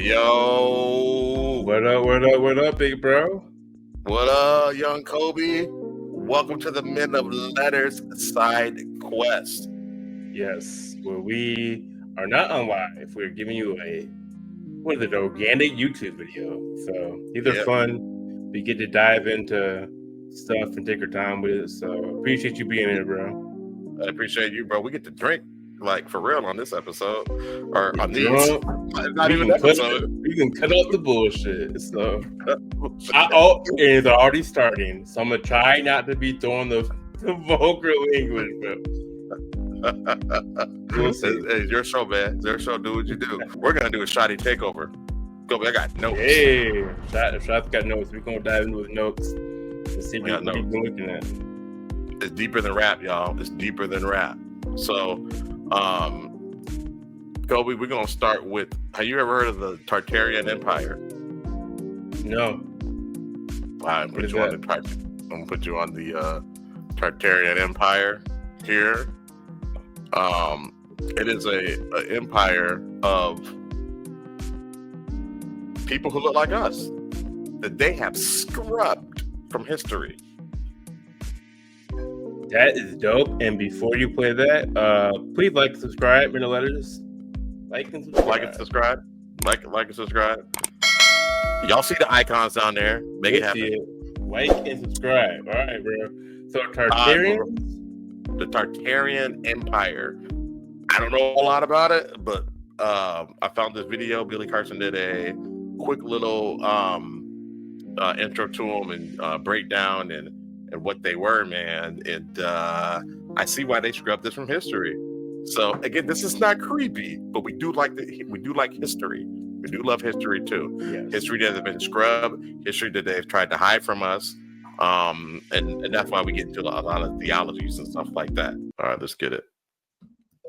Yo, What up, big bro? what up, young Kobe? Welcome to the Men of Letters side quest. Yes, where we are not on live. We're giving you an organic YouTube video. So these are Yep, fun. We get to dive into stuff and take our time with it. So appreciate you being here, bro. I appreciate you, bro. We get to drink like for real on this episode, or Get on these. drunk. Not We even can cut. episode. We can cut out the bullshit. So it's already starting. So I'm gonna try not to be throwing the vulgar language, but. We'll see. It's your show, man. It's your show. Do what you do. We're gonna do a Shoddi takeover. Kobe, I got notes. Hey, Shot's got notes. We're gonna dive into his notes and see what he's been looking at. It's deeper than rap, y'all. It's deeper than rap. So, Kobe, we're gonna start with. Have you ever heard of the Tartarian Empire? No. I'm gonna put you on the Tartarian Empire here. It is a empire of people who look like us that they have scrubbed from history. That is dope. And before you play that, please like and subscribe in the letters. Like and subscribe. Like and subscribe. Y'all see the icons down there? Make it happen. Like and subscribe. All right, bro. So Tartarian. The Tartarian Empire. I don't know a lot about it, but I found this video. Billy Carson did a quick little intro to them and breakdown and what they were, man. And I see why they scrubbed this from history. So again, this is not creepy, but we do like history. We do love history too. Yes. History that has been scrubbed, history that they've tried to hide from us. And that's why we get into a lot of theologies and stuff like that. All right, let's get it.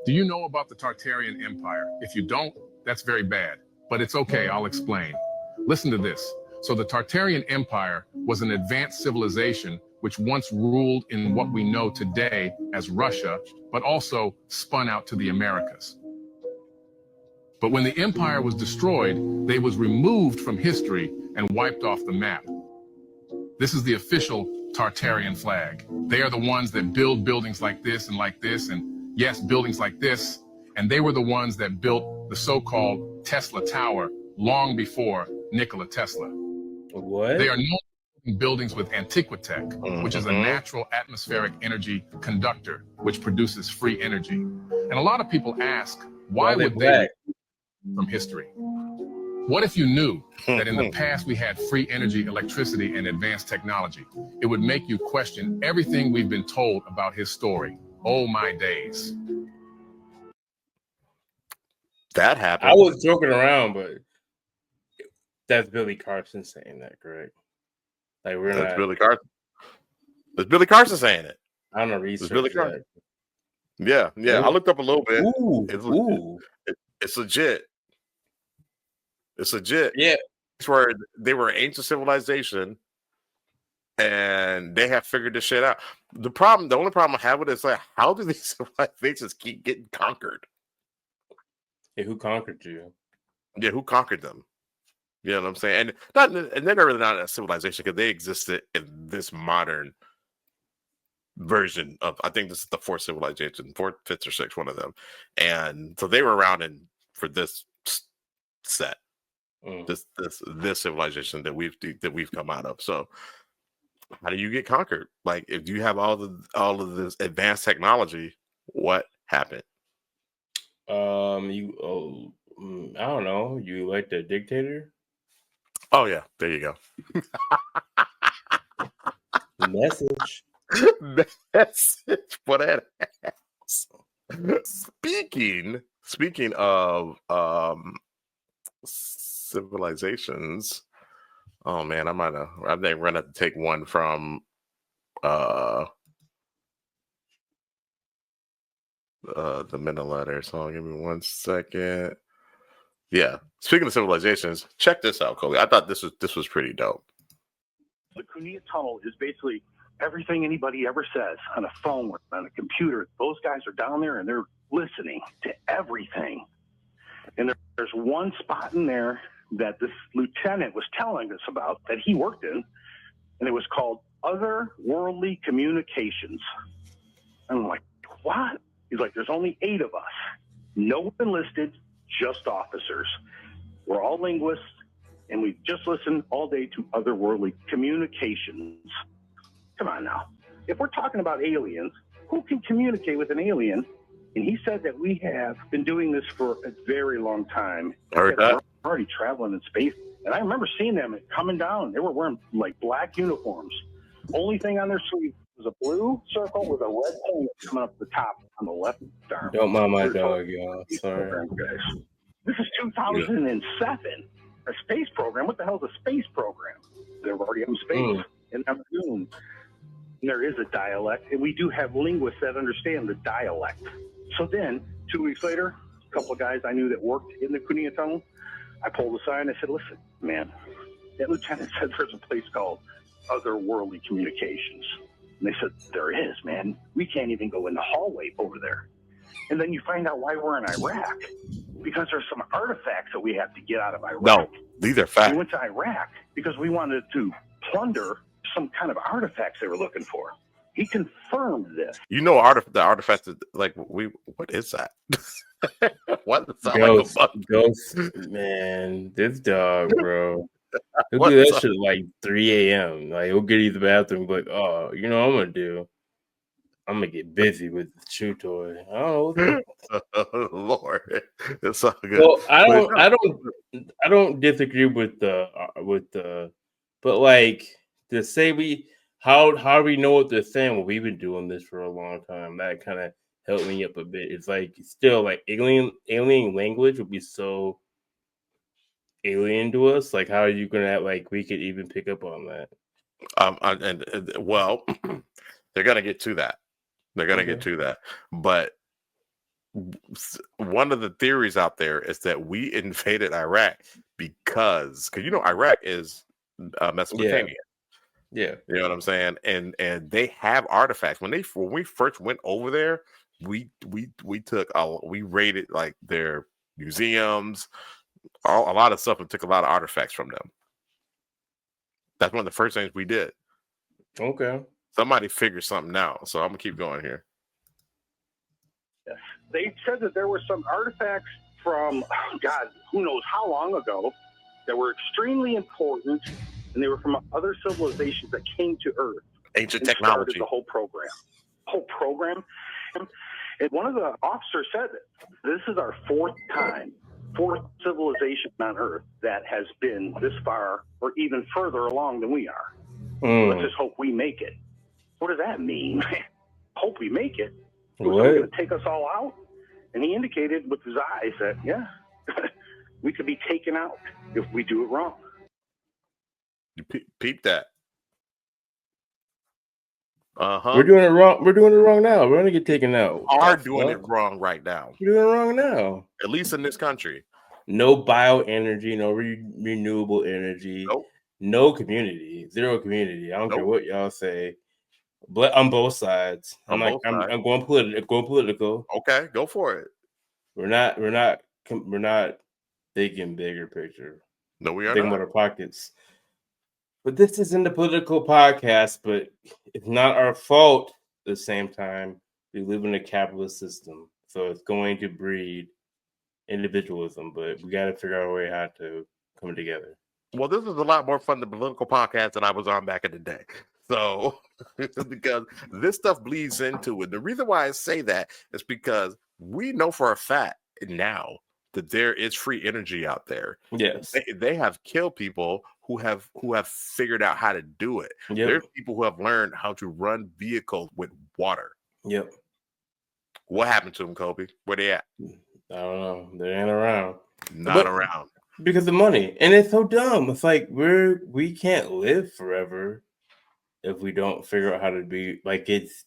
Do you know about the Tartarian Empire? If you don't, that's very bad, but it's okay, I'll explain. Listen to this. So the Tartarian Empire was an advanced civilization which once ruled in what we know today as Russia, but also spun out to the Americas. But when the empire was destroyed, they was removed from history and wiped off the map. This is the official Tartarian flag. They are the ones that build buildings like this, and yes, buildings like this. And they were the ones that built the so-called Tesla Tower long before Nikola Tesla. What? They are known for buildings with Antiquitech, which is a natural atmospheric energy conductor, which produces free energy. And a lot of people ask, why would they from history? What if you knew that in the past we had free energy, electricity, and advanced technology? It would make you question everything we've been told about his story. Oh my days. That happened. I was joking around, but that's Billy Carson saying that, correct? Like that's Billy Carson. That's Billy Carson saying it. I don't know research. Billy Carson. Yeah. I looked up a little bit. It's legit. It's legit. Yeah. It's where they were an ancient civilization and they have figured this shit out. The only problem I have with it is like, how do these civilizations keep getting conquered? Yeah, who conquered you? Yeah, who conquered them? You know what I'm saying? And they're really not a civilization because they existed in this modern version of, I think this is the fourth civilization, fourth, fifth, or sixth, one of them. And so they were around for this set. This civilization that we've come out of. So how do you get conquered? Like, if you have all of this advanced technology, what happened? I don't know. You like the dictator? Oh yeah, there you go. Message for that ass. Speaking of civilizations. Oh man, I think we're gonna have to take one from the Men of Letters. So give me 1 second. Yeah. Speaking of civilizations, check this out, Coley. I thought this was pretty dope. The Cunha Tunnel is basically everything anybody ever says on a phone, on a computer. Those guys are down there and they're listening to everything. And there's one spot in there that this lieutenant was telling us about that he worked in, and it was called Otherworldly Communications. And I'm like, what? He's like, there's only 8 of us. No one enlisted, just officers. We're all linguists, and we just listen all day to otherworldly communications. Come on now. If we're talking about aliens, who can communicate with an alien? And he said that we have been doing this for a very long time. Heard that. We're already traveling in space. And I remember seeing them coming down. They were wearing like black uniforms. Only thing on their sleeve was a blue circle with a red point coming up the top on the left arm. Don't mind my dog, y'all. Sorry. Guys. This is 2007. A space program? What the hell is a space program? They're already in space in Neptune. And there is a dialect, and we do have linguists that understand the dialect. So then, 2 weeks later, a couple of guys I knew that worked in the Cunha Tunnel, I pulled aside and I said, listen, man, that lieutenant said there's a place called Otherworldly Communications. And they said, there is, man. We can't even go in the hallway over there. And then you find out why we're in Iraq. Because there's some artifacts that we have to get out of Iraq. No, these are facts. We went to Iraq because we wanted to plunder some kind of artifacts they were looking for. He confirmed this. You know, the artifacts, like, what is that? What does that Ghost, like a Ghost, man, this dog, bro. He'll do that shit at like 3 a.m. Like, he'll get to the bathroom and be like, oh, you know what I'm going to do? I'm going to get busy with the chew toy. I don't know. Oh, Lord. It's all good. Well, I don't disagree with the, but like, to say how we know what they're saying? Well, we've been doing this for a long time. That kind of helped me up a bit. It's like still like alien language would be so alien to us. Like, how are you gonna like we could even pick up on that? Well, they're gonna get to that. They're gonna get to that. But one of the theories out there is that we invaded Iraq because you know Iraq is Mesopotamia. Yeah, you know what I'm saying, and they have artifacts. When we first went over there, we raided like their museums, a lot of stuff, and took a lot of artifacts from them. That's one of the first things we did. Okay, somebody figured something out, so I'm gonna keep going here. Yes, they said that there were some artifacts from God, who knows how long ago, that were extremely important. And they were from other civilizations that came to Earth. Ancient technology. The whole program. And one of the officers said that this is our fourth civilization on Earth that has been this far or even further along than we are. Let's just hope we make it. What does that mean? Hope we make it? Was it going to take us all out? And he indicated with his eyes that, yeah, we could be taken out if we do it wrong. You peep that. We're doing it wrong. We're doing it wrong now. We're gonna get taken out. Are doing it wrong right now. We're doing it wrong now. At least in this country. No bioenergy, no renewable energy, no community, zero community. I don't care what y'all say. But on both sides, I'm going political. Okay, go for it. We're not thinking bigger picture. No, we are thinking about our pockets. But this isn't a political podcast, but it's not our fault at the same time. We live in a capitalist system, so it's going to breed individualism, but we got to figure out a way how to come together. Well, this is a lot more fun than political podcast than I was on back in the day. So, because this stuff bleeds into it. The reason why I say that is because we know for a fact now that there is free energy out there. Yes, they have killed people who have figured out how to do it. Yep. There's people who have learned how to run vehicles with water. Yep. What happened to them, Kobe? Where they at? I don't know. They ain't around. Not around. Because of money. And it's so dumb. It's like we can't live forever if we don't figure out how to be like it's.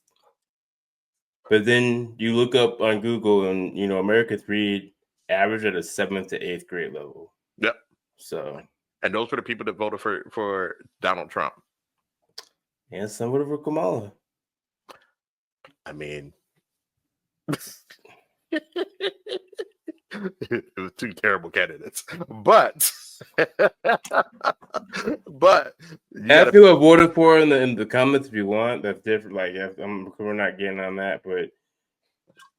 But then you look up on Google and Americans read average at a 7th to 8th grade level. Yep. So. And those were the people that voted for Donald Trump. And some voted for Kamala. I mean, It was two terrible candidates, but but you Ask gotta me what I voted for in the comments if you want. That's different. Like, we're not getting on that, but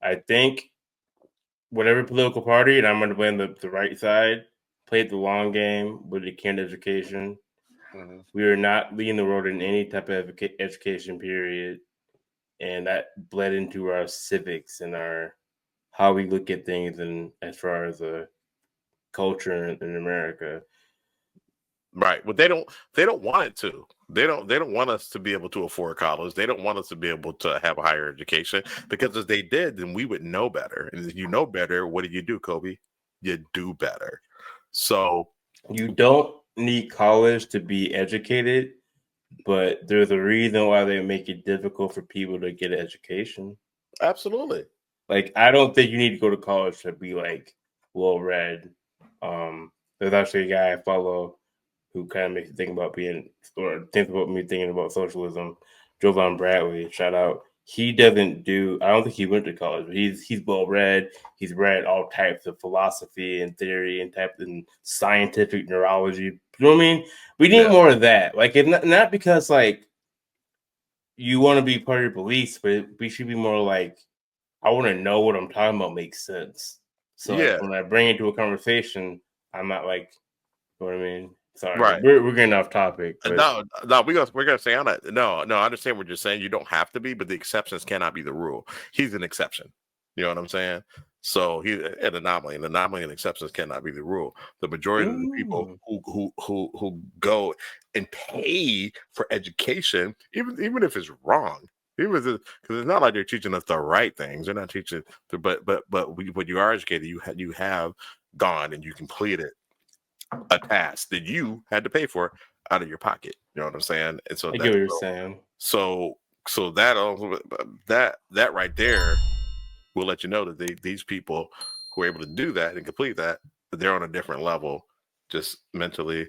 I think whatever political party, and I'm going to blame the right side, played the long game with the candidate education. We are not leading the world in any type of education period, and that bled into our civics and our how we look at things, and as far as a culture in America. Right. But they don't want it to. They don't want us to be able to afford college. They don't want us to be able to have a higher education, because if they did, then we would know better. And if you know better, what do, Kobe? You do better. So You don't need college to be educated, but there's a reason why they make it difficult for people to get an education. absolutely. Like, I don't think you need to go to college to be like well read. There's actually a guy I follow who kind of makes me think about thinking about socialism. Jovan Bradley, shout out. He doesn't do. I don't think he went to college, but he's well read. He's read all types of philosophy and theory and scientific neurology. You know what I mean? We need more of that. Like, it's not because like you want to be part of your beliefs, but we should be more like, I want to know what I'm talking about makes sense. So like, when I bring it to a conversation, I'm not like, you know what I mean? Sorry, right. We're getting off topic. But No, we're gonna say on that. No, I understand what you're saying. You don't have to be, but the exceptions cannot be the rule. He's an exception. You know what I'm saying? So he's an anomaly. An anomaly and exceptions cannot be the rule. The majority of the people who go and pay for education, even if it's wrong, because it's not like they're teaching us the right things. They're not teaching, but when you are educated, you have gone and you completed a task that you had to pay for out of your pocket. You know what I'm saying? And so I get what you're saying. So that right there will let you know that these people who are able to do that and complete that, they're on a different level, just mentally,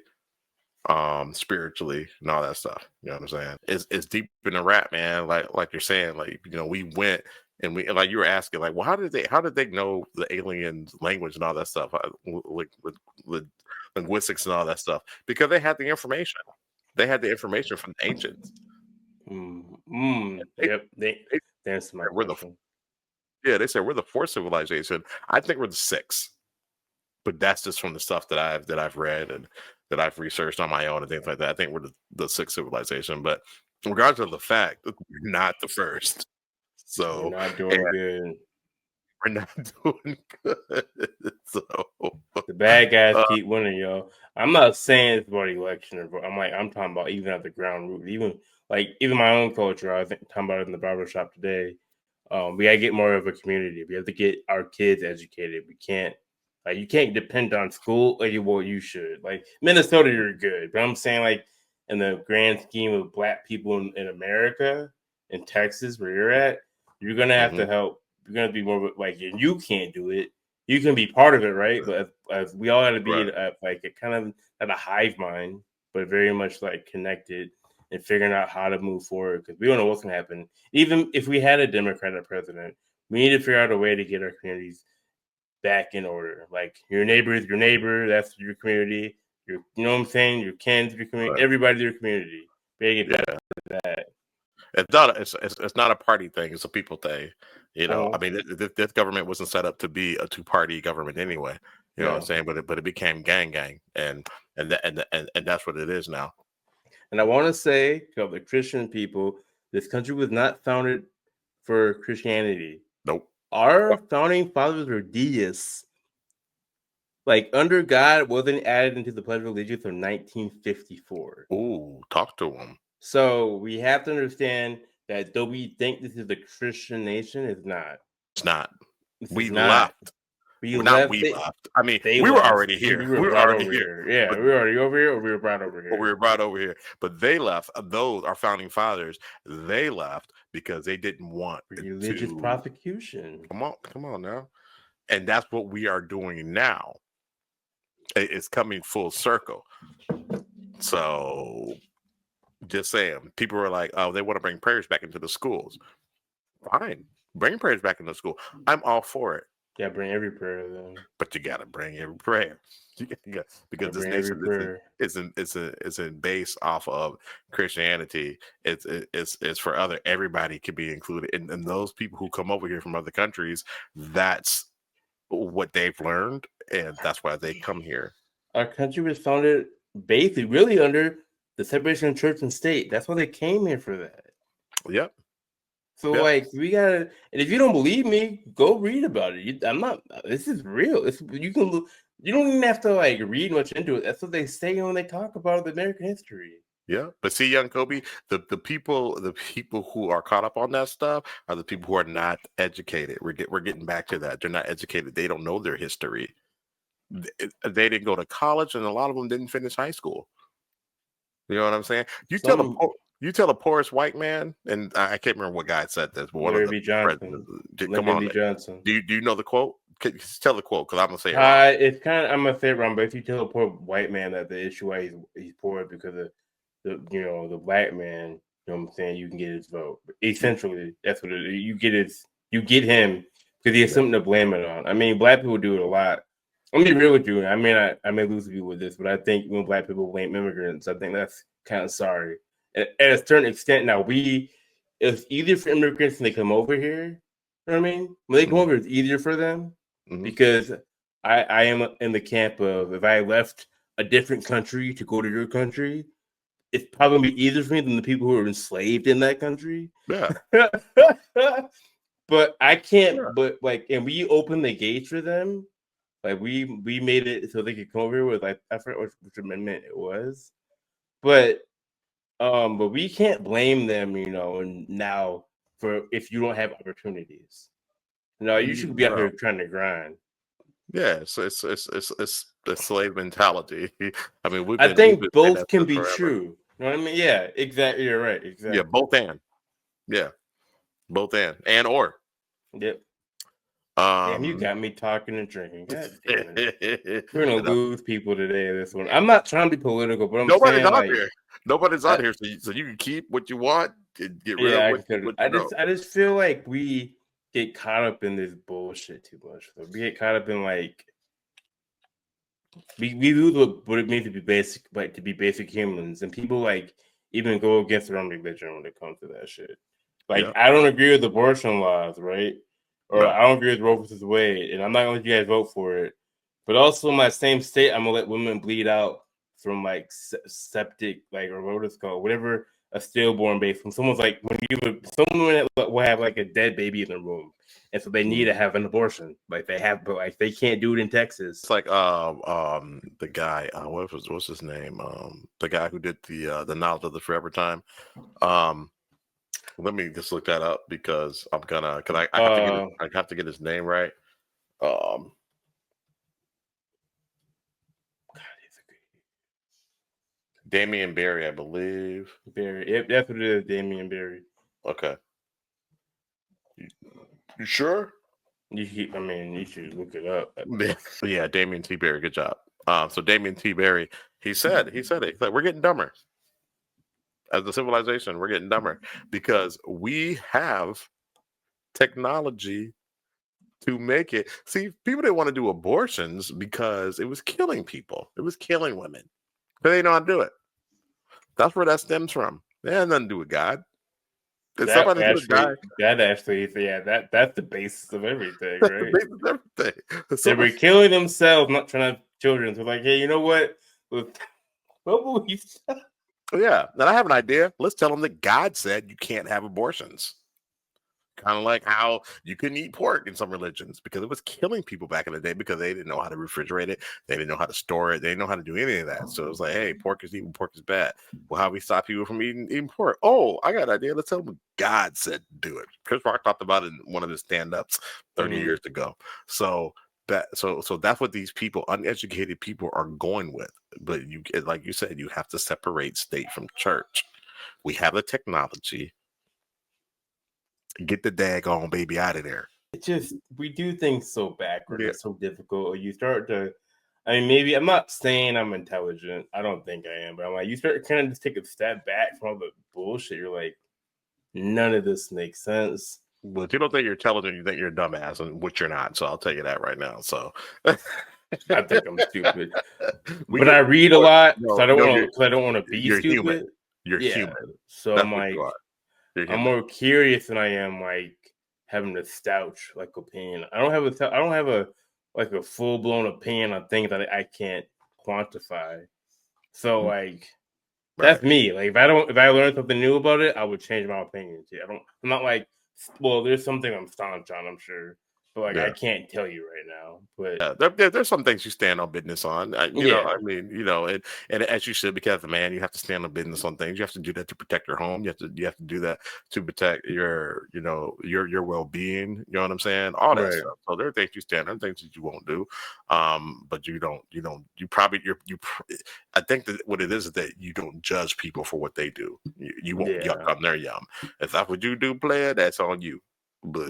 spiritually, and all that stuff. You know what I'm saying? It's deep in the rap, man. Like you're saying, like, you know, we went and we, like you were asking, like, well, how did they know the aliens' language and all that stuff, with linguistics and all that stuff? Because they had the information. They had the information from the ancients. Yep. That's my question. They said we're the fourth civilization. I think we're the sixth, but that's just from the stuff that I've read and that I've researched on my own and things like that. I think we're the sixth civilization, but regardless of the fact, we're not the first. So we're not doing good. We're not doing good. So the bad guys keep winning, yo. I'm not saying it's about election, I'm talking about even at the ground root, even my own culture. I think talking about it in the barbershop today. We gotta get more of a community. We have to get our kids educated. We can't, you can't depend on school like you should. Like Minnesota, you're good, but I'm saying like in the grand scheme of Black people in America, in Texas, where you're at, you're gonna have to help. You're gonna be more like, you can't do it. You can be part of it, right? But as we all got to be like a kind of at a hive mind, but very much like connected and figuring out how to move forward, because we don't know what's going to happen. Even if we had a Democratic president, we need to figure out a way to get our communities back in order. Like, your neighbor is your neighbor. That's your community. You know what I'm saying? Your kin's your community. Everybody's your community. We get back to that. It's not a party thing. It's a people thing. You know, I mean, this government wasn't set up to be a two-party government anyway. You know what I'm saying? But it became gang, and that's what it is now. And I want to say to the Christian people, this country was not founded for Christianity. Nope. Our founding fathers were deists. Like, under God wasn't added into the Pledge of Allegiance until 1954. Ooh, talk to them. So we have to understand that though we think this is a Christian nation, it's not. It's not. We left. We left. I mean, we were already here. We were already here. Yeah, we were already over here, or we were brought over here. Or we were brought over here. But they left. Those, our founding fathers, they left because they didn't want religious prosecution. Come on now. And that's what we are doing now. It's coming full circle. So, just saying, people are like, oh, they want to bring prayers back into the schools. Fine, bring prayers back into school. I'm all for it. Yeah, bring every prayer to them. But you gotta bring every prayer. Because this nation isn't based off of Christianity. It's for everybody can be included. And those people who come over here from other countries, that's what they've learned, and that's why they come here. Our country was founded basically really under the separation of church and state. That's why they came here for that. Yep. So Yep. like we gotta, and if you don't believe me, go read about it. I'm not. This is real. You can look. You don't even have to like read much into it. That's what they say when they talk about the American history. Yeah, but see, young Kobe, the people who are caught up on that stuff are the people who are not educated. We're getting back to that. They're not educated. They don't know their history. They didn't go to college, and a lot of them didn't finish high school. You know what I'm saying? You tell a poorest white man, and I can't remember what guy said this, but one of the Johnson. Come on, Johnson. Do you know the quote? Tell the quote, because I'm gonna say it wrong. It's kind of I'm gonna say it wrong, but if you tell a poor white man that the issue why he's poor because of the black man, you know what I'm saying, you can get his vote. Essentially, that's what you get him because he has something to blame it on. I mean, black people do it a lot. Let me be real with you. I mean, I may lose you with this, but I think when black people blame immigrants, I think that's kind of sorry. At a certain extent, now it's easier for immigrants when they come over here. You know what I mean? When they come over, it's easier for them because I am in the camp of if I left a different country to go to your country, it's probably gonna be easier for me than the people who are enslaved in that country. Yeah. But I can't. Yeah. But like, and we opened the gates for them. Like we made it so they could come over here with like I forget which amendment it was, but we can't blame them, and now for if you don't have opportunities. No, you should be out here trying to grind. Yeah, so it's the slave mentality. I mean, I think both can be true. You know what I mean? Yeah, exactly. You're right. Exactly. Yeah, both and. Yeah, both and or. Yep. Damn, you got me talking and drinking. God damn it. We're gonna lose people today. This one. I'm not trying to be political, but nobody's on here. Nobody's on here, so you can keep what you want. Get rid of what I just feel like we get caught up in this bullshit too much. So we get caught up in like we lose what it means to be basic, like to be basic humans, and people like even go against their own religion when it comes to that shit. Like I don't agree with abortion laws, right? Or I don't agree with Roe versus Wade, and I'm not gonna let you guys vote for it. But also in my same state, I'm gonna let women bleed out from like septic, like or what it's called, whatever a stillborn baby. From someone's like someone will have like a dead baby in the room, and so they need to have an abortion. Like they have, but like they can't do it in Texas. It's like the guy, what's his name? The guy who did the Knowledge of the Forever Time. Let me just look that up because I have to get his name right. Damian Barry, I believe. Barry, yep, that's what it is. Damian Barry. Okay. You sure? You should look it up. Yeah, Damian T. Barry. Good job. So Damian T. Barry, he said it. He's like, we're getting dumber. As a civilization, we're getting dumber because we have technology to make it. See, people didn't want to do abortions because it was killing people. It was killing women. But they know how to do it. That's where that stems from. They had nothing to do with God. That's the basis of everything, right? The basis of everything. They were killing themselves, not trying to have children. So like, hey, you know what? What will we stop? Yeah, and I have an idea. Let's tell them that God said you can't have abortions. Kind of like how you couldn't eat pork in some religions because it was killing people back in the day because they didn't know how to refrigerate it. They didn't know how to store it. They didn't know how to do any of that. So it was like, hey, pork is evil. Pork is bad. Well, how do we stop people from eating pork? Oh, I got an idea. Let's tell them God said do it. Chris Rock talked about it in one of his stand-ups 30 years ago. So that's what these people, uneducated people, are going with. But you, like you said, you have to separate state from church. We have the technology. Get the daggone baby out of there. It's just we do things so backward. Yeah. It's so difficult. You start to, maybe I'm not saying I'm intelligent. I don't think I am, but I'm like, you start kind of just take a step back from all the bullshit. You're like, none of this makes sense. But you don't think you're intelligent, you think you're a dumbass, and which you're not. So I'll tell you that right now. So I think I'm stupid, we but get I read a lot, so I don't want to. you're, Because I don't want to be you're stupid. human. You're Yeah. human. So That's I'm what like, you are. You're I'm human. more curious than I am like having a stouch like opinion. I don't have a like a full blown opinion on things that I can't quantify. So like that's me. Like if I learn something new about it, I would change my opinion. I'm not like, well, there's something I'm staunch on, I'm sure. But like I can't tell you right now. But there's some things you stand on business on. You know, I mean, you know, and as you should, because as a man, you have to stand on business on things. You have to do that to protect your home. You have to do that to protect your, you know, your well being. You know what I'm saying? All that stuff. So there are things you stand on, things that you won't do. But you I think that what it is that you don't judge people for what they do. You won't yuck on their yum. If that's what you do, player, that's on you. But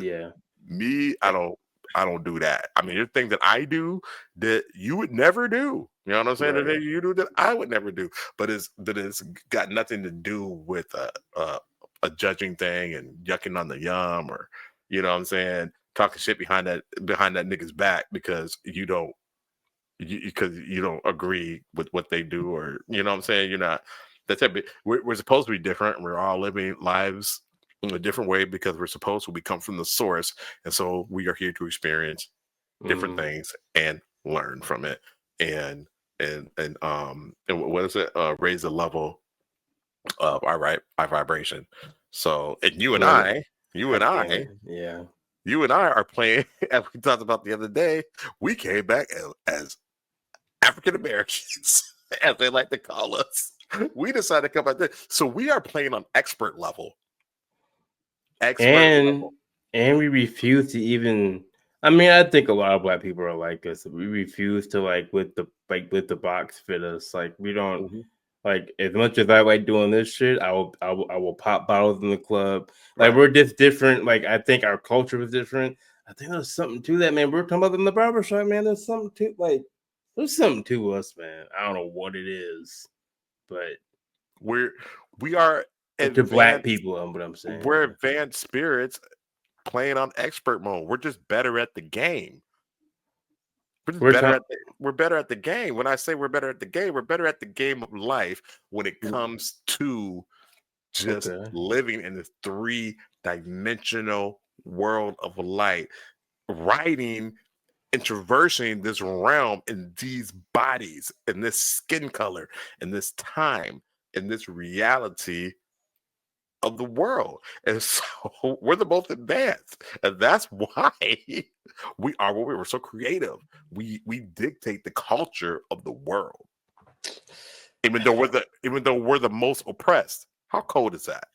me, I don't do that. I mean, there's things that I do that you would never do. You know what I'm saying? Right. That you do that I would never do. But it's got nothing to do with a judging thing and yucking on the yum, or you know what I'm saying, talking shit behind that nigga's back because you don't agree with what they do, or you know what I'm saying. You're not. That's it. We're supposed to be different. We're all living lives in a different way because we're supposed to. We come from the source, and so we are here to experience different things and learn from it, and what is it? Raise the level of our vibration. So, and you and I are playing. As we talked about the other day, we came back as African Americans, as they like to call us. We decided to come out there, so we are playing on expert level. And we refuse to even. I mean, I think a lot of black people are like us. We refuse to like with the box fit us. Like we don't like, as much as I like doing this shit. I will pop bottles in the club. Like we're just different. Like I think our culture is different. I think there's something to that, man. We're talking about in the barbershop, man. There's something to us, man. I don't know what it is, but we are to black people. What I'm saying, we're advanced spirits playing on expert mode. We're just better at the game. We're better at the game. When I say we're better at the game, we're better at the game of life when it comes to just living in this 3-dimensional world of light, riding and traversing this realm in these bodies, in this skin color, in this time, in this reality of the world. And so we're the most advanced, and that's why we are what we were so creative. We dictate the culture of the world, even though we're the most oppressed. How cold is that?